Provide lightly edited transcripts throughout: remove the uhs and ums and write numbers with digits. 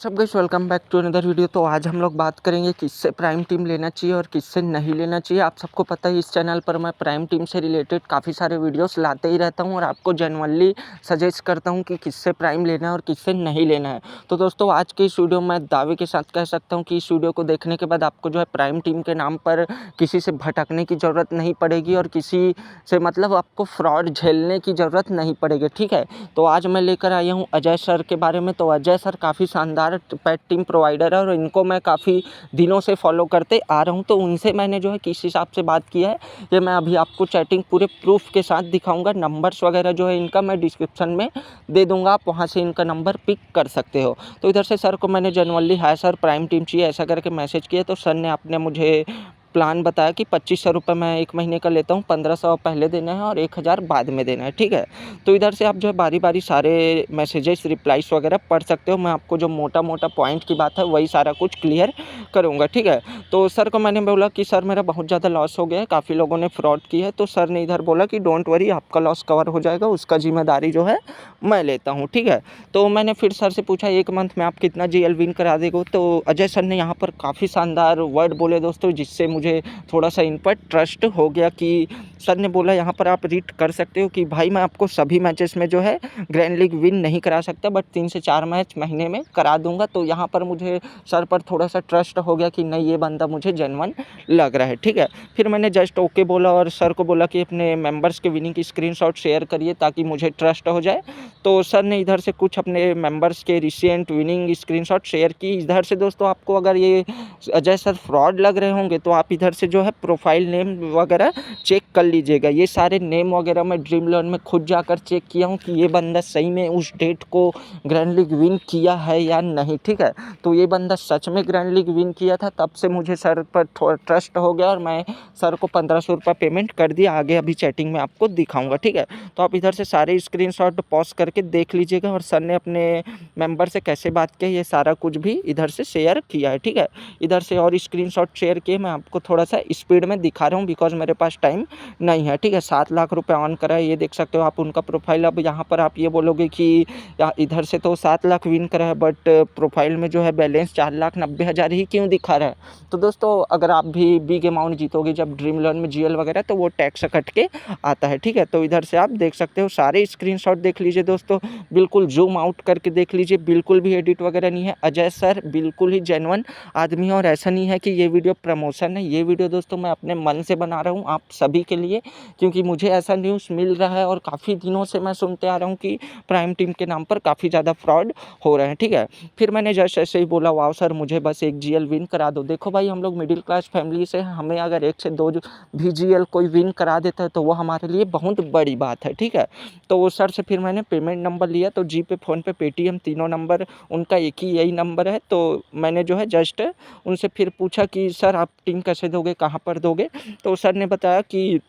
सब guys welcome back to another video. तो आज हम लोग बात करेंगे किससे प्राइम टीम लेना चाहिए और किससे नहीं लेना चाहिए। आप सबको पता है इस चैनल पर मैं प्राइम टीम से रिलेटेड काफ़ी सारे वीडियोस लाते ही रहता हूं और आपको जेन्युइनली सजेस्ट करता हूं कि किससे प्राइम लेना है और किससे नहीं लेना है। तो दोस्तों आज के इस वीडियो में दावे के साथ कह सकता हूँ कि इस वीडियो को देखने के बाद आपको जो है प्राइम टीम के नाम पर किसी से भटकने की ज़रूरत नहीं पड़ेगी और किसी से मतलब आपको फ्रॉड झेलने की ज़रूरत नहीं पड़ेगी। ठीक है, तो आज मैं लेकर आया हूँ अजय सर के बारे में। तो अजय सर काफ़ी शानदार पेट टीम प्रोवाइडर है और इनको मैं काफ़ी दिनों से फॉलो करते आ रहा हूं। तो उनसे मैंने जो है किस हिसाब से बात की है ये मैं अभी आपको चैटिंग पूरे प्रूफ के साथ दिखाऊंगा। नंबर्स वगैरह जो है इनका मैं डिस्क्रिप्शन में दे दूंगा, आप वहां से इनका नंबर पिक कर सकते हो। तो इधर से सर को मैंने genuinely hi sir prime team चाहिए ऐसा करके मैसेज किया। तो सर ने आपने मुझे प्लान बताया कि 2500 रुपये मैं 1 महीने का लेता हूँ, 1500 पहले देना है और 1000 बाद में देना है। ठीक है, तो इधर से आप जो है बारी बारी सारे मैसेजेस रिप्लाइस वगैरह पढ़ सकते हो। मैं आपको जो मोटा मोटा पॉइंट की बात है वही सारा कुछ क्लियर करूँगा। ठीक है, तो सर को मैंने बोला कि सर मेरा बहुत ज़्यादा लॉस हो गया है, काफ़ी लोगों ने फ्रॉड की है। तो सर ने इधर बोला कि डोंट वरी, आपका लॉस कवर हो जाएगा, उसका जिम्मेदारी जो है मैं लेता हूँ। ठीक है, तो मैंने फिर सर से पूछा 1 मंथ में आप कितना जीएल विन करा देगा। तो अजय सर ने यहाँ पर काफ़ी शानदार वर्ड बोले दोस्तों, जिससे मुझे थोड़ा सा इन पर ट्रस्ट हो गया कि सर ने बोला यहाँ पर आप रीड कर सकते हो कि भाई मैं आपको सभी मैचेस में जो है ग्रैंड लीग विन नहीं करा सकता, बट 3 से 4 मैच महीने में करा दूंगा। तो यहाँ पर मुझे सर पर थोड़ा सा ट्रस्ट हो गया कि नहीं ये बंदा मुझे जेन्युइन लग रहा है। ठीक है, फिर मैंने जस्ट ओके बोला और सर को बोला कि अपने मेंबर्स के विनिंग की स्क्रीनशॉट शेयर करिए ताकि मुझे ट्रस्ट हो जाए। तो सर ने इधर से कुछ अपने मेंबर्स के रिसेंट विनिंग स्क्रीनशॉट शेयर की। इधर से दोस्तों आपको अगर ये अजय सर फ्रॉड लग रहे होंगे तो आप इधर से जो है प्रोफाइल नेम वगैरह चेक कर लीजिएगा। ये सारे नेम वगैरह मैं ड्रीम इलेवन में खुद जाकर चेक किया हूँ कि ये बंदा सही में उस डेट को ग्रैंड लीग विन किया है या नहीं। ठीक है, तो ये बंदा सच में ग्रैंड लीग विन किया था, तब से मुझे सर पर थोड़ा ट्रस्ट हो गया और मैं सर को 1500 रुपये पेमेंट कर दिया। आगे अभी चैटिंग में आपको दिखाऊंगा। ठीक है, तो आप इधर से सारे स्क्रीनशॉट पॉज करके देख लीजिएगा और सर ने अपने मेंबर से कैसे बात की ये सारा कुछ भी इधर से शेयर किया है। ठीक है, इधर से और स्क्रीनशॉट शेयर किए मैं आपको थोड़ा सा स्पीड में दिखा रहा हूँ बिकॉज मेरे पास टाइम नहीं है। ठीक है, 7 लाख रुपए ऑन करा है, ये देख सकते हो आप उनका प्रोफाइल। अब यहाँ पर आप ये बोलोगे कि इधर से तो 7 लाख विन करा है बट प्रोफाइल में जो है बैलेंस 4,90,000 ही क्यों दिखा रहा है। तो दोस्तों अगर आप भी बिग अमाउंट जीतोगे जब ड्रीम इलेवन में जीएल वगैरह तो वो टैक्स कट के आता है। ठीक है, तो इधर से आप देख सकते हो सारे स्क्रीनशॉट देख लीजिए दोस्तों, बिल्कुल जूम आउट करके देख लीजिए, बिल्कुल भी एडिट वगैरह नहीं है। अजय सर बिल्कुल ही जेन्युइन आदमी है और ऐसा नहीं है कि ये वीडियो प्रमोशन है। ये वीडियो दोस्तों मैं अपने मन से बना रहा हूँ आप सभी के लिए, क्योंकि मुझे ऐसा न्यूज़ मिल रहा है और काफ़ी दिनों से मैं सुनते आ रहा हूँ कि प्राइम टीम के नाम पर काफ़ी ज़्यादा फ्रॉड हो रहे हैं। ठीक है, फिर मैंने जस्ट ऐसे ही बोला वाओ सर मुझे बस 1 जीएल विन करा दो। देखो भाई हम लोग मिडिल क्लास फैमिली से हैं, हमें अगर 1 से 2 भी जीएल कोई विन करा देता है तो वो हमारे लिए बहुत बड़ी बात है। ठीक है, तो वो सर से फिर मैंने पेमेंट नंबर लिया, तो जीपे, फ़ोनपे, पेटीएम तीनों नंबर उनका एक ही यही नंबर है। तो मैंने जो है जस्ट उनसे फिर पूछा कि सर आप टीम कैसे दोगे, कहाँ पर दोगे। तो सर ने बताया कि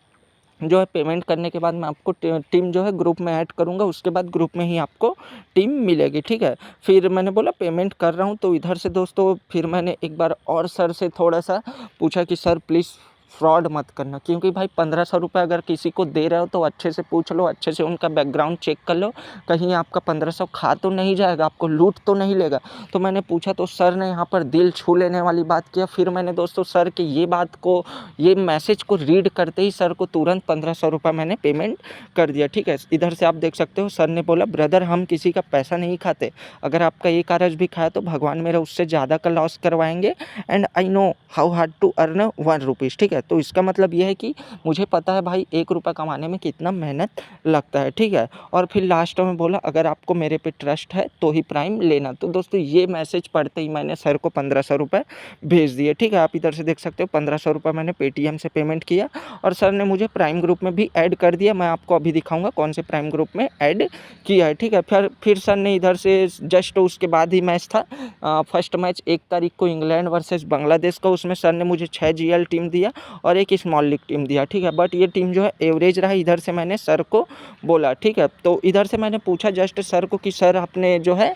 जो है पेमेंट करने के बाद मैं आपको टीम जो है ग्रुप में ऐड करूँगा, उसके बाद ग्रुप में ही आपको टीम मिलेगी। ठीक है, फिर मैंने बोला पेमेंट कर रहा हूँ। तो इधर से दोस्तों फिर मैंने एक बार और सर से थोड़ा सा पूछा कि सर प्लीज़ फ्रॉड मत करना, क्योंकि भाई 1500 रुपये अगर किसी को दे रहे हो तो अच्छे से पूछ लो, अच्छे से उनका बैकग्राउंड चेक कर लो, कहीं आपका 1500 खा तो नहीं जाएगा, आपको लूट तो नहीं लेगा। तो मैंने पूछा तो सर ने यहाँ पर दिल छू लेने वाली बात किया। फिर मैंने दोस्तों सर के ये बात को, ये मैसेज को रीड करते ही सर को तुरंत 1500 रुपये मैंने पेमेंट कर दिया। ठीक है, इधर से आप देख सकते हो सर ने बोला ब्रदर हम किसी का पैसा नहीं खाते, अगर आपका एक कारज भी खाया तो भगवान मेरा उससे ज़्यादा का लॉस करवाएंगे and I know how hard to earn 1 rupees. ठीक है, तो इसका मतलब ये है कि मुझे पता है भाई 1 रुपये कमाने में कितना मेहनत लगता है। ठीक है, और फिर लास्ट में बोला अगर आपको मेरे पे ट्रस्ट है तो ही प्राइम लेना। तो दोस्तों ये मैसेज पढ़ते ही मैंने सर को 1500 रुपये भेज दिए। ठीक है, आप इधर से देख सकते हो 1500 रुपये मैंने पेटीएम से पेमेंट किया और सर ने मुझे प्राइम ग्रुप में भी ऐड कर दिया। मैं आपको अभी दिखाऊंगा कौन से प्राइम ग्रुप में ऐड किया है। ठीक है, फिर सर ने इधर से जस्ट उसके बाद ही मैच था, फर्स्ट मैच 1 तारीख को इंग्लैंड वर्सेस बांग्लादेश का, उसमें सर ने मुझे 6 जीएल टीम दिया और एक स्मॉल लीग टीम दिया। ठीक है, बट ये टीम जो है एवरेज रहा। इधर से मैंने सर को बोला। ठीक है, तो इधर से मैंने पूछा जस्ट सर को कि सर आपने जो है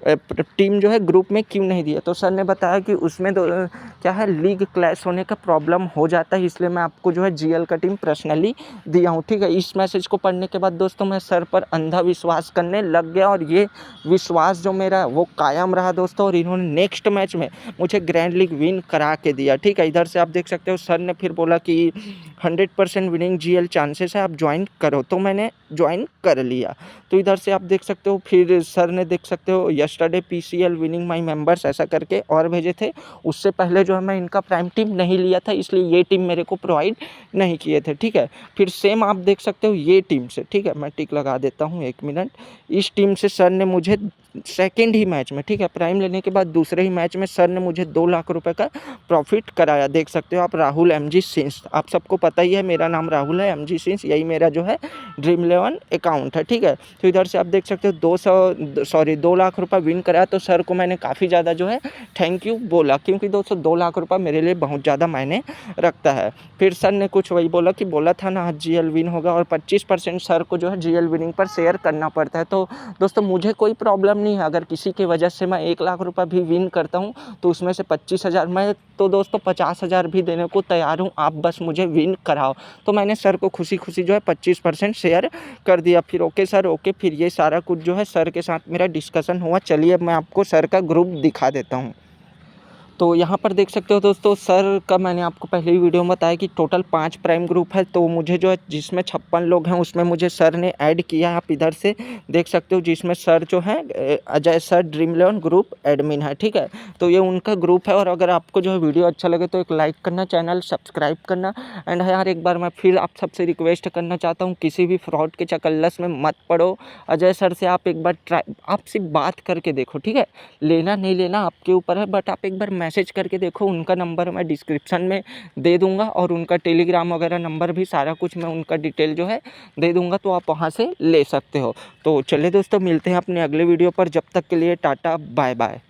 टीम जो है ग्रुप में क्यों नहीं दिया। तो सर ने बताया कि उसमें क्या है लीग क्लैश होने का प्रॉब्लम हो जाता है, इसलिए मैं आपको जो है जीएल का टीम पर्सनली दिया हूँ, ठीक है। इस मैसेज को पढ़ने के बाद दोस्तों मैं सर पर अंधा विश्वास करने लग गया और ये विश्वास जो मेरा वो कायम रहा दोस्तों, और इन्होंने नेक्स्ट मैच में मुझे ग्रैंड लीग विन करा के दिया, ठीक है। इधर से आप देख सकते हो सर ने फिर बोला कि 100% विनिंग जीएल चांसेस है, आप ज्वाइन करो, तो मैंने ज्वाइन कर लिया। तो इधर से आप देख सकते हो फिर सर ने देख सकते हो यस्टरडे पीसीएल विनिंग माई मेंबर्स ऐसा करके और भेजे थे। उससे पहले जो है मैं इनका प्राइम टीम नहीं लिया था, इसलिए ये टीम मेरे को प्रोवाइड नहीं किए थे, ठीक है। फिर सेम आप देख सकते हो ये टीम से, ठीक है, मैं टिक लगा देता हूँ 1 मिनट। इस टीम से सर ने मुझे सेकेंड ही मैच में, ठीक है, प्राइम लेने के बाद दूसरे ही मैच में सर ने मुझे 2 लाख रुपए का प्रॉफिट कराया। देख सकते हो आप राहुल एमजी सिंह, आप सबको पता ही है मेरा नाम राहुल है, एमजी सिंह यही मेरा जो है ड्रीम 11 अकाउंट है, ठीक है। तो इधर से आप देख सकते हो 2 लाख रुपए विन कराया। तो सर को मैंने काफ़ी ज़्यादा जो है थैंक यू बोला, क्योंकि दोस्तों 2 लाख रुपए मेरे लिए बहुत ज़्यादा मायने रखता है। फिर सर ने कुछ वही बोला कि बोला था ना आज जीएल विन होगा, और 25% सर को जो है जीएल विनिंग पर शेयर करना पड़ता है। तो दोस्तों मुझे कोई प्रॉब्लम नहीं है, अगर किसी की वजह से मैं 1 लाख रुपए भी विन करता हूँ तो उसमें से 25,000 मैं तो दोस्तों 50,000 भी देने को तैयार हूँ, आप बस मुझे विन कराओ। तो मैंने सर को खुशी खुशी जो है 25% शेयर कर दिया। फिर ओके सर ओके, फिर ये सारा कुछ जो है सर के साथ मेरा डिस्कशन हुआ। चलिए अब मैं आपको सर का ग्रुप दिखा देता हूँ। तो यहाँ पर देख सकते हो दोस्तों सर का मैंने आपको पहले ही वीडियो में बताया कि टोटल 5 प्राइम ग्रुप है। तो मुझे जो है जिसमें 56 लोग हैं उसमें मुझे सर ने ऐड किया है, आप इधर से देख सकते हो, जिसमें सर जो है Ajay sir dream 11 group admin है, ठीक है। तो ये उनका ग्रुप है, और अगर आपको जो है वीडियो अच्छा लगे तो एक लाइक करना, चैनल सब्सक्राइब करना। एंड यार एक बार मैं फिर आप सबसे रिक्वेस्ट करना चाहता हूँ, किसी भी फ्रॉड के चकल्लस में मत पड़ो। अजय सर से आप एक बार आप सिर्फ बात करके देखो, ठीक है, लेना नहीं लेना आपके ऊपर है, बट आप एक बार मैसेज करके देखो। उनका नंबर मैं डिस्क्रिप्शन में दे दूंगा, और उनका टेलीग्राम वगैरह नंबर भी सारा कुछ मैं उनका डिटेल जो है दे दूंगा, तो आप वहाँ से ले सकते हो। तो चलिए दोस्तों मिलते हैं अपने अगले वीडियो पर, जब तक के लिए टाटा बाय बाय।